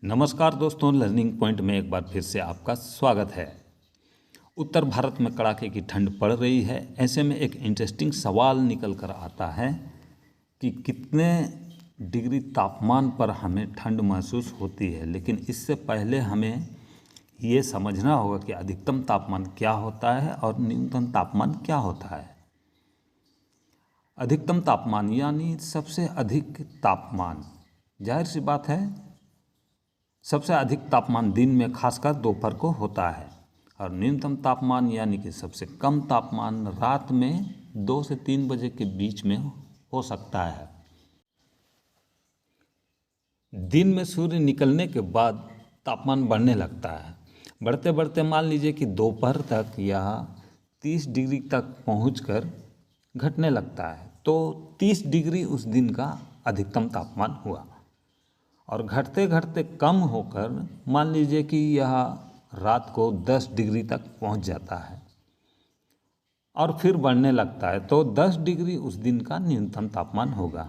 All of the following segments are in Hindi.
नमस्कार दोस्तों, लर्निंग पॉइंट में एक बार फिर से आपका स्वागत है। उत्तर भारत में कड़ाके की ठंड पड़ रही है। ऐसे में एक इंटरेस्टिंग सवाल निकल कर आता है कि कितने डिग्री तापमान पर हमें ठंड महसूस होती है। लेकिन इससे पहले हमें ये समझना होगा कि अधिकतम तापमान क्या होता है और न्यूनतम तापमान क्या होता है। अधिकतम तापमान यानी सबसे अधिक तापमान, जाहिर सी बात है सबसे अधिक तापमान दिन में खासकर दोपहर को होता है, और न्यूनतम तापमान यानी कि सबसे कम तापमान रात में 2 से 3 बजे के बीच में हो सकता है। दिन में सूर्य निकलने के बाद तापमान बढ़ने लगता है। बढ़ते बढ़ते मान लीजिए कि दोपहर तक यह 30 डिग्री तक पहुंचकर घटने लगता है, तो 30 डिग्री उस दिन का अधिकतम तापमान हुआ। और घटते घटते कम होकर मान लीजिए कि यह रात को 10 डिग्री तक पहुंच जाता है और फिर बढ़ने लगता है, तो 10 डिग्री उस दिन का न्यूनतम तापमान होगा।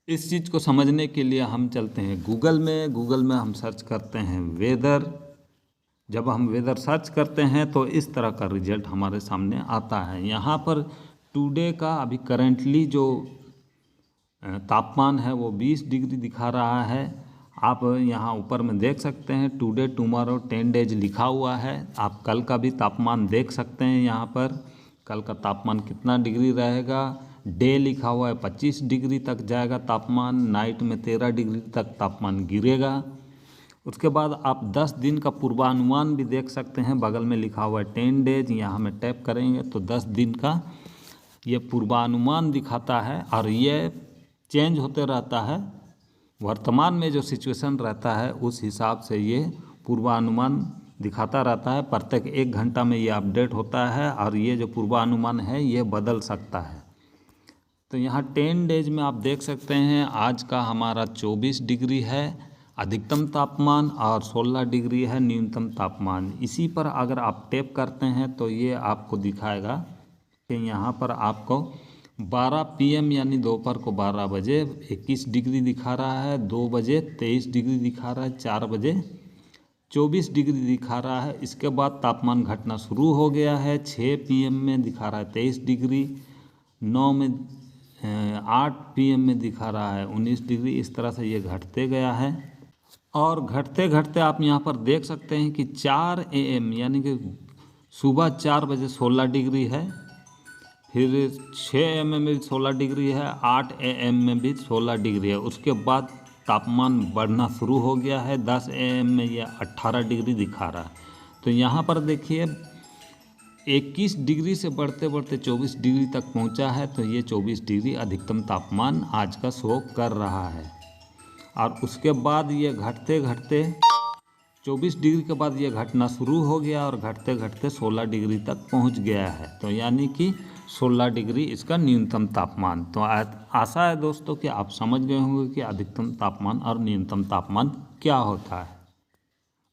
इस चीज़ को समझने के लिए हम चलते हैं गूगल में हम सर्च करते हैं वेदर। जब हम वेदर सर्च करते हैं तो इस तरह का रिजल्ट हमारे सामने आता है। यहाँ पर टुडे का अभी करेंटली जो तापमान है वो 20 डिग्री दिखा रहा है। आप यहाँ ऊपर में देख सकते हैं टुडे टुमारो 10 डेज लिखा हुआ है। आप कल का भी तापमान देख सकते हैं। यहाँ पर कल का तापमान कितना डिग्री रहेगा, डे लिखा हुआ है 25 डिग्री तक जाएगा तापमान, नाइट में 13 डिग्री तक तापमान गिरेगा। उसके बाद आप 10 दिन का पूर्वानुमान भी देख सकते हैं, बगल में लिखा हुआ है 10 डेज। यहाँ हमें टैप करेंगे तो 10 दिन का ये पूर्वानुमान दिखाता है, और ये चेंज होते रहता है। वर्तमान में जो सिचुएशन रहता है उस हिसाब से ये पूर्वानुमान दिखाता रहता है। प्रत्येक 1 घंटा में ये अपडेट होता है, और ये जो पूर्वानुमान है ये बदल सकता है। तो यहाँ 10 डेज में आप देख सकते हैं आज का हमारा 24 डिग्री है अधिकतम तापमान और 16 डिग्री है न्यूनतम तापमान। इसी पर अगर आप टैप करते हैं तो ये आपको दिखाएगा कि यहाँ पर आपको 12 PM यानी दोपहर को 12 बजे 21 डिग्री दिखा रहा है, 2 बजे 23 डिग्री दिखा रहा है, 4 बजे 24 डिग्री दिखा रहा है। इसके बाद तापमान घटना शुरू हो गया है। 6 PM में दिखा रहा है 23 डिग्री, 8 PM में दिखा रहा है 19 डिग्री। इस तरह से ये घटते गया है, और घटते घटते आप यहाँ पर देख सकते हैं कि 4 AM यानी कि सुबह 4 बजे 16 डिग्री है, फिर 6 AM में 16 डिग्री है, 8 AM में भी 16 डिग्री है। उसके बाद तापमान बढ़ना शुरू हो गया है। 10 AM में ये 18 डिग्री दिखा रहा है। तो यहाँ पर देखिए 21 डिग्री से बढ़ते बढ़ते 24 डिग्री तक पहुँचा है, तो ये 24 डिग्री अधिकतम तापमान आज का शो कर रहा है। और उसके बाद ये घटते घटते 24 डिग्री के बाद ये घटना शुरू हो गया, और घटते घटते 16 डिग्री तक पहुंच गया है। तो यानी कि 16 डिग्री इसका न्यूनतम तापमान। तो आशा है दोस्तों कि आप समझ गए होंगे कि अधिकतम तापमान और न्यूनतम तापमान क्या होता है।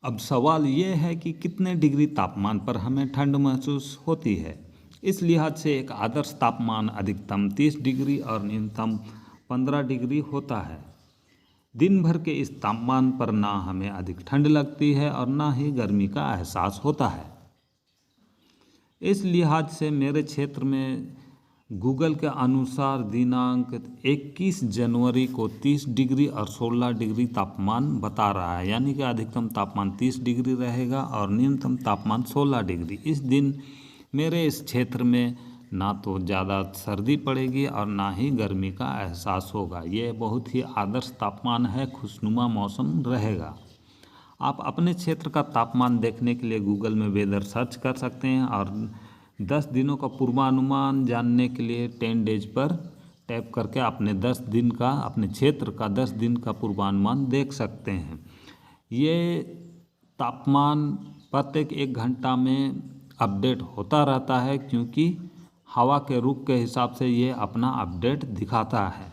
अब सवाल ये है कि कितने डिग्री तापमान पर हमें ठंड महसूस होती है। इस लिहाज से एक आदर्श तापमान अधिकतम 30 डिग्री और न्यूनतम 15 डिग्री होता है। दिन भर के इस तापमान पर ना हमें अधिक ठंड लगती है और ना ही गर्मी का एहसास होता है। इस लिहाज से मेरे क्षेत्र में गूगल के अनुसार दिनांक 21 जनवरी को 30 डिग्री और 16 डिग्री तापमान बता रहा है, यानी कि अधिकतम तापमान 30 डिग्री रहेगा और न्यूनतम तापमान 16 डिग्री। इस दिन मेरे इस क्षेत्र में ना तो ज़्यादा सर्दी पड़ेगी और ना ही गर्मी का एहसास होगा। ये बहुत ही आदर्श तापमान है, खुशनुमा मौसम रहेगा। आप अपने क्षेत्र का तापमान देखने के लिए गूगल में वेदर सर्च कर सकते हैं, और 10 दिनों का पूर्वानुमान जानने के लिए 10 डेज पर टैप करके अपने 10 दिन का, अपने क्षेत्र का 10 दिन का पूर्वानुमान देख सकते हैं। ये तापमान प्रत्येक 1 घंटा में अपडेट होता रहता है, क्योंकि हवा के रुख के हिसाब से ये अपना अपडेट दिखाता है।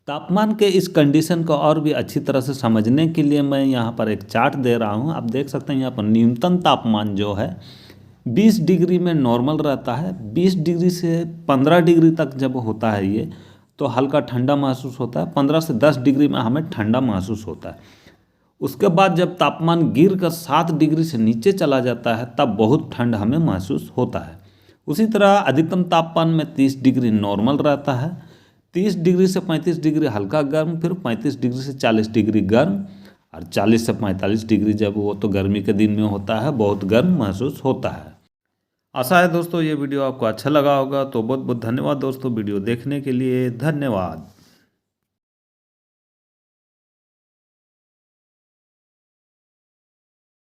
तापमान के इस कंडीशन को और भी अच्छी तरह से समझने के लिए मैं यहाँ पर एक चार्ट दे रहा हूँ। आप देख सकते हैं यहाँ पर न्यूनतम तापमान जो है 20 डिग्री में नॉर्मल रहता है। 20 डिग्री से 15 डिग्री तक जब होता है ये, तो हल्का ठंडा महसूस होता है, 15 से 10 डिग्री में हमें ठंडा महसूस होता है। उसके बाद जब तापमान गिर कर 7 डिग्री से नीचे चला जाता है तब बहुत ठंड हमें महसूस होता है। उसी तरह अधिकतम तापमान में 30 डिग्री नॉर्मल रहता है, 30 डिग्री से 35 डिग्री हल्का गर्म, फिर 35 डिग्री से 40 डिग्री गर्म, और 40 से 45 डिग्री जब वो तो गर्मी के दिन में होता है, बहुत गर्म महसूस होता है। आशा है दोस्तों ये वीडियो आपको अच्छा लगा होगा। तो बहुत बहुत धन्यवाद दोस्तों वीडियो देखने के लिए, धन्यवाद।